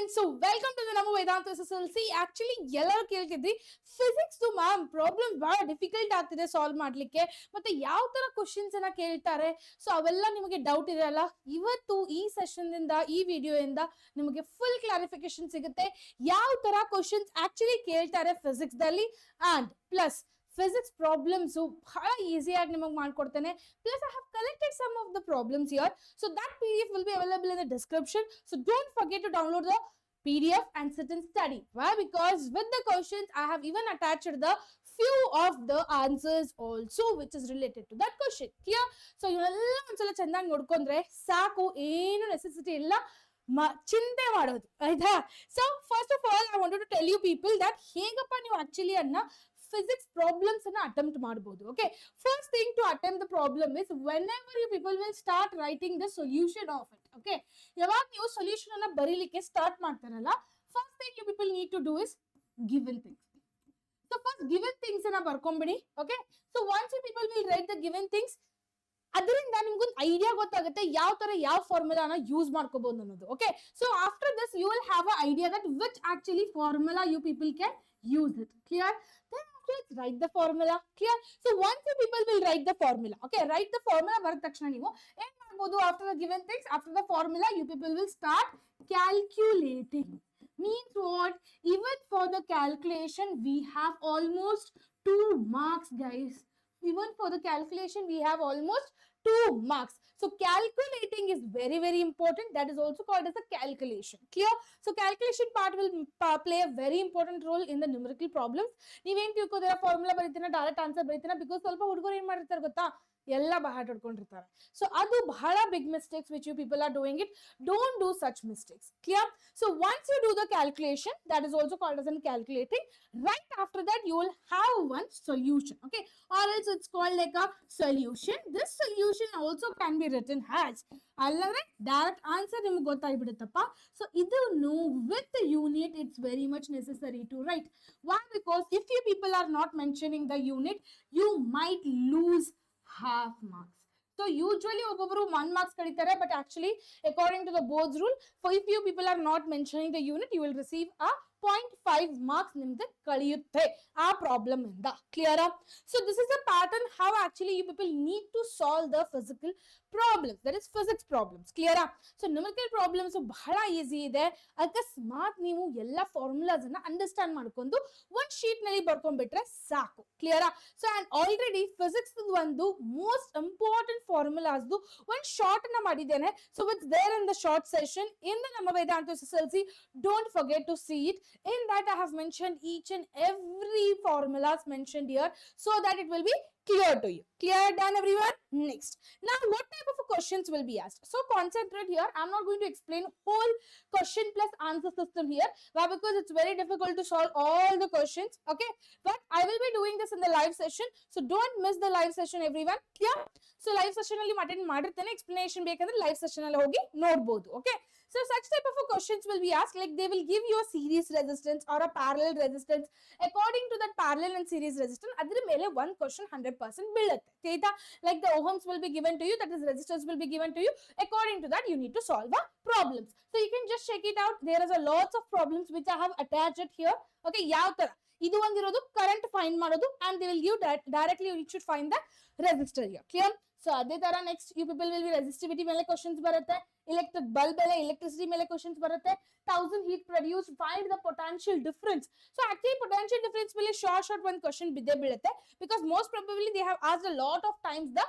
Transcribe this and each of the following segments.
friends, so welcome to the Namu Vedanta SSLC. Actually, ಎಲ್ಲರೂ ಕೇಳ್ತಿದ್ರಿ physics ma'am problem ಬಹಳ difficult ಆಗ್ತಿದೆ solve ಮಾಡ್ಲಿಕ್ಕೆ, ಮತ್ತೆ ಯಾವ ತರ ಕ್ವಶನ್ಸ್ ಅನ್ನ ಕೇಳ್ತಾರೆ, ಸೊ ಅವೆಲ್ಲ ನಿಮಗೆ ಡೌಟ್ ಇದೆಯಲ್ಲ. ಇವತ್ತು ಈ ಸೆಷನ್ ಇಂದ ಈ ವಿಡಿಯೋ ಇಂದ ನಿಮಗೆ ಫುಲ್ ಕ್ಲಾರಿಫಿಕೇಶನ್ ಸಿಗುತ್ತೆ ಯಾವ ತರ ಕ್ವಶನ್ಸ್ ಆಕ್ಚುಲಿ ಕೇಳ್ತಾರೆ ಫಿಸಿಕ್ಸ್ ದಲ್ಲಿ. ಅಂಡ್ ಪ್ಲಸ್ ಫಿಸಿಕ್ಸ್ ಪ್ರಾಬ್ಲಮ್ಸ್ ಬಹಳ ಈಸಿಯಾಗಿ ನಿಮಗೆ ಮಾಡ್ಕೊಡ್ತೇನೆ. Plus I have collected some of the problems here, so that PDF will be available in the description. So don't forget to download the PDF and sit and study. Why? Because with the questions I have even attached the few of the answers also which is related to that question. Clear? So ಇವನ್ನೆಲ್ಲ ಒಂದ್ಸಲ ಚೆನ್ನಾಗಿ ನೋಡ್ಕೊಂಡ್ರೆ ಸಾಕು, ಏನು necessity ಇಲ್ಲ ಚಿಂತೆ ಮಾಡೋದು, ಆಯ್ತಾ? So first of all I wanted to tell you people that ಹೇಗಪ್ಪ ನೀವು ಆಕ್ಚುಲಿ ಅನ್ನ physics problems ಅನ್ನ attempt ಮಾಡಬಹುದು. Okay, first thing to attempt the problem is whenever you people will start writing the solution of it. Okay, ಯಾವಾಗ ನೀವು solution ಅನ್ನ ಬರೀಲಿಕ್ಕೆ start ಮಾಡ್ತಾರಲ್ಲ, first thing you people need to do is given things. So first given things ಅನ್ನ ಬರ್ಕೊಂಬಿಡಿ. Okay, so once you people will write the given things, ಅದರಿಂದ ನಿಮ್ಗೊಂದು idea ಗೊತ್ತಾಗುತ್ತೆ ಯಾವ ತರ ಯಾವ ಫಾರ್ಮುಲಾನ ಯೂಸ್ ಮಾಡ್ಕೋಬಹುದು ಅನ್ನೋದು. Okay, so after this you will have a idea that which actually formula you people can use it. Clear? Then after let's write the formula. Clear? So once you people will write the formula, okay, write the formula ಬರದ ತಕ್ಷಣ ನೀವು ಏನ್ ಮಾಡಬಹುದು, after the given things, after the formula you people will start calculating. Means what? Even for the calculation we have almost 2 marks, guys. Even for the calculation we have almost 2 marks. So calculating is very very important. That is also called as a calculation. Clear? So calculation part will play a very important role in the numerical problems. ನೀವೇನ್ ತಿಳ್ಕೋದಿರ, formula ಬರೀತೀನ, direct answer ಬರೀತೀನ, because ಸ್ವಲ್ಪ ಹುಡುಗರು ಏನ್ ಮಾಡಿರ್ತಾರೆ ಗೊತ್ತಾ, ಎಲ್ಲ ಬಹಾಟ್ ಹೊಡ್ಕೊಂಡಿರ್ತಾರೆ. So ಅದು ಬಹಳ big mistakes which you people are doing it. Don't do such mistakes. Clear? So once you do the calculation, that is also called as in calculating. Right after that you will have one solution. Okay, or else it's called like a solution. This solution also can be written as ಅಲ್ಲಂದ್ರೆ direct answer ನಿಮ್ಗೆ ಗೊತ್ತಾಗ್ಬಿಡುತ್ತಪ್ಪ. So ಇದನ್ನು with unit it's very much necessary to write. Why? Because if you people are not mentioning the unit you might lose half marks. So usually ಒಬ್ಬೊಬ್ಬರು 1 marks ಕಡಿತಾರೆ, but actually according to the board's rule, for if you people are not mentioning the unit you will receive a 0.5 marks ನಿಮ್ಗೆ ಕಳಿಯುತ್ತೆ ಆ problem ಇಂದ. Clear? So this is a pattern how actually you people need to solve the physical problems, that is physics problems. Clear? So numerical problems ಬಹಳ easy ಇದೆ. ಅಕಸ್ಮಾತ್ ನೀವು ಎಲ್ಲ formulas ಅನ್ನ understand ಮಾಡ್ಕೊಂಡು ಒಂದ್ ಶೀಟ್ ನಲ್ಲಿ ಬರ್ಕೊಂಡ್ಬಿಟ್ರೆ ಸಾಕು. Clear? So and already physics ಒಂದು ಮೋಸ್ಟ್ ಇಂಪಾರ್ಟೆಂಟ್ ಫಾರ್ಮುಲಾಸ್ ಒಂದ್ ಶಾರ್ಟ್ ಅನ್ನ ಮಾಡಿದ್ದೇನೆ. So it's there in the short session in the ನಮ್ಮ Vedanta SSLC. Don't forget to see it. In that I have mentioned each and every formulas mentioned here so that it will be clear to you. Clear? Done everyone? Next, now what type of questions will be asked? So concentrate here. I'm not going to explain whole question plus answer system here. Why? Because it's very difficult to solve all the questions. Okay, but I will be doing this in the live session, so don't miss the live session everyone. Clear? So live session ಅಲ್ಲಿ attend ಮಾಡಿರ್ತೇನೆ. Explanation ಬೇಕಂದ್ರೆ live session ಅಲ್ಲಿ ಹೋಗಿ ನೋಡಬಹುದು. Okay, so such type of questions will be asked, like they will give you a series resistance or a parallel resistance. According to that parallel and series resistance, ಅದರ ಮೇಲೆ one question 100% ಬೀಳುತ್ತೆ. ಆಯ್ತಾ? Like the ohms will be given to you, that is resistance will be given to you. According to that you need to solve a problems. So you can just check it out. There is a lots of problems which I have attached here. Okay, ಯಾವ ತರ ಇದು ಒಂದಿರೋದು current find ಮಾಡೋದು, and they will give directly you should find the resistor here. Clear? So ಅದೇ ತರ next you people will be resistivity ಮೇಲೆ questions ಬರುತ್ತೆ, electric bulb ಮೇಲೆ electricity ಮೇಲೆ ಕ್ವಶನ್ಸ್ ಬರುತ್ತೆ, 1000 heat produced, find the potential difference. So actually potential difference ಮೇಲೆ short ಒಂದು question ಬಿದ್ದೇ ಬೀಳುತ್ತೆ, because most probably they have asked a lot of times the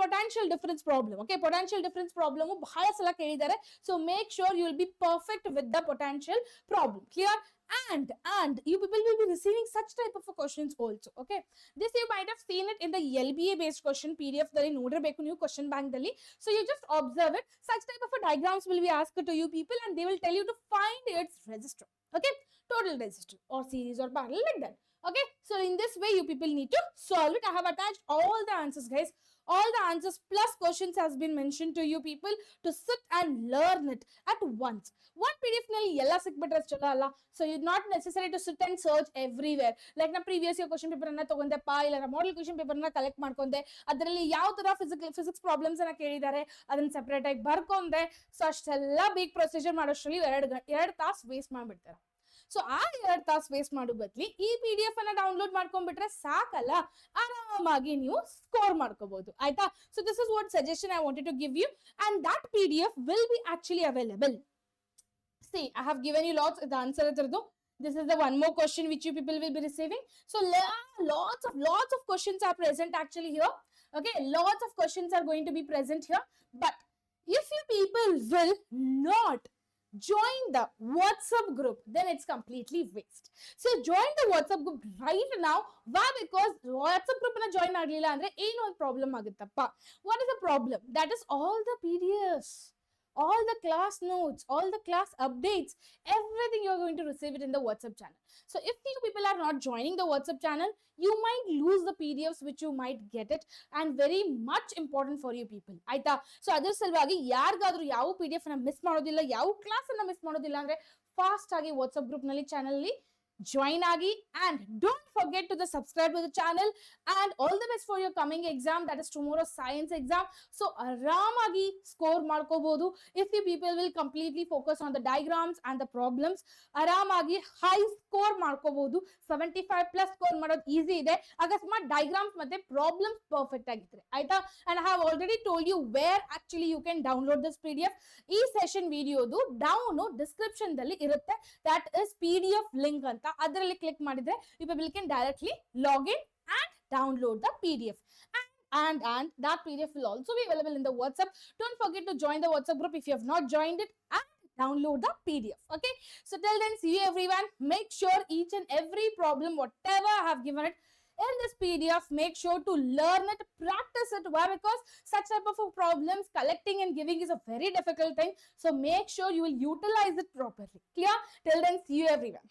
potential difference problem. Okay, potential difference problem ಬಹಳ ಸಲ ಕೇಳಿದ್ದಾರೆ. So make sure you will be perfect with the potential problem. Clear? And you people will be receiving such type of questions also. Okay, this you might have seen it in the LBA based question PDF ದಲ್ಲಿ ನೋಡಿರಬೇಕು ನೀವು question bank ದಲ್ಲಿ. So you just observe it. Such type of diagrams will be asked to you people, and they will tell you to find its resistor. Okay, total resistor or series or parallel, like that. Okay, so in this way you people need to solve it. I have attached all the answers, guys. All the answers plus questions has been mentioned to you people to sit and learn it at once. One PDF ನಲ್ಲಿ ಎಲ್ಲ ಸಿಕ್ಬಿಟ್ರೆ ಚಲೋ ಅಲ್ಲ. So you not necessary to sit and search everywhere. Like na previous year question paper ಅನ್ನ ತಗೊಂಡೆಪ್ಪ, ಇಲ್ಲ na model question paper ನ collect ಮಾಡ್ಕೊಂಡೆ, ಅದರಲ್ಲಿ ಯಾವ ತರ ಫಿಸಿಕ್ಸ್ ಪ್ರಾಬ್ಲಮ್ಸ್ ಅನ್ನ ಕೇಳಿದ್ದಾರೆ ಅದನ್ನ ಸೆಪರೇಟ್ ಆಗಿ ಬರ್ಕೊಂಡೆ. ಸೊ ಅಷ್ಟೆಲ್ಲ ಬಿಗ್ ಪ್ರೊಸೀಜರ್ ಮಾಡೋಷ್ಟ್ರಲ್ಲಿ ಎರಡು ತಾಸು ವೇಸ್ಟ್ ಮಾಡ್ಬಿಡ್ತಾರೆ. ಸೊ ಆ 2 ತಾಸು ವೇಸ್ಟ್ ಮಾಡೋ ಬದ್ಲಿ ಈ PDF ಅನ್ನ ಡೌನ್ಲೋಡ್ ಮಾಡ್ಕೊಂಡ್ಬಿಟ್ರೆ ಸಾಕಲ್ಲ, ಆರಾಮಾಗಿ ನೀವು ಸ್ಕೋರ್ ಮಾಡ್ಕೋಬಹುದು, ಆಯ್ತಾ. So this is what suggestion I wanted to give you, and that PDF will be actually available. See, I have given you lots of the answer idradu. This is the one more question which you people will be receiving. So lots of questions are present actually here. Okay, lots of questions are going to be present here. But if you people will not join the WhatsApp group, then it's completely waste. So join the WhatsApp group right now. Why? Because WhatsApp group na join agಲಿಲ್ಲ ಅಂದ್ರೆ ಏನು ಒಂದು problem ಆಗುತ್ತಪ್ಪ. What is the problem? That is all the PDFs, all the class notes, all the class updates, everything you're going to receive it in the WhatsApp channel. So if you people are not joining the WhatsApp channel, you might lose the PDFs which you might get it, and very much important for you people, ಆಯ್ತಾ. So ಅದ್ರ ಸಲುವಾಗಿ ಯಾರಿಗಾದ್ರೂ ಯಾವ PDF ಅನ್ನ miss ಮಾಡೋದಿಲ್ಲ, ಯಾವ class ಅನ್ನ miss ಮಾಡೋದಿಲ್ಲ ಅಂದ್ರೆ ಫಾಸ್ಟ್ ಆಗಿ ವಾಟ್ಸ್ಆಪ್ ಗ್ರೂಪ್ ನಲ್ಲಿ ಚಾನಲ್ ಅಲ್ಲಿ join agi, and don't forget to subscribe to the channel, and all the best for your coming exam, that is tomorrow science exam. So aramagi score ಮಾಡ್ಕೋಬಹುದು if you people will completely focus on the diagrams and the problems. aramagi high score ಮಾಡ್ಕೋಬಹುದು, 75 plus score ಮಾಡೋದು easy ಇದೆ ಅಕಸ್ಮಾತ್ diagrams ಮತ್ತೆ problems perfect ಆಗಿದ್ರೆ, ಆಯ್ತಾ. and I have already told you where actually you can download this PDF. ಈ session ವಿಡಿಯೋದು down description ದಲ್ಲಿ ಇರುತ್ತೆ, that is PDF link ಅಂತ. ಅದರಲ್ಲಿ ಕ್ಲಿಕ್ ಮಾಡಿದ್ರೆ you people can directly log in and download the PDF, and that PDF will also be available in the WhatsApp. Don't forget to join the WhatsApp group if you have not joined it, and download the PDF. Okay, so till then, see you everyone. Make sure each and every problem whatever I have given it in this PDF, make sure to learn it, practice it. Why? Because such type of problems collecting and giving is a very difficult thing, so make sure you will utilize it properly. Clear? Till then, see you everyone.